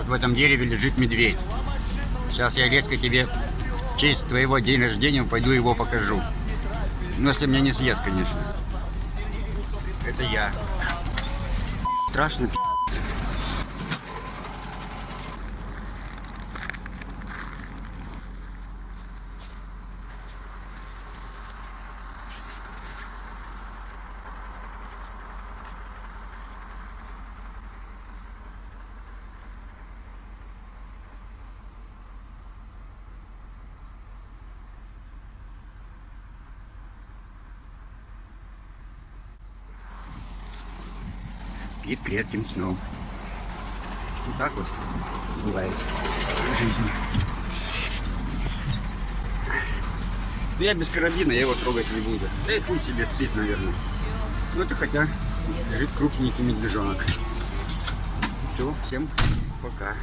Вот в этом дереве лежит медведь. Сейчас я резко тебе в честь твоего дня рождения пойду его покажу. Ну, если меня не съест, конечно. Это я. Страшно, пи***ц. Спит крепким сном. Вот так вот бывает в жизни. Но я без карабина, я его трогать не буду. Да и пусть себе спит, наверное. Ну это хотя лежит крупненький медвежонок. Все, всем пока.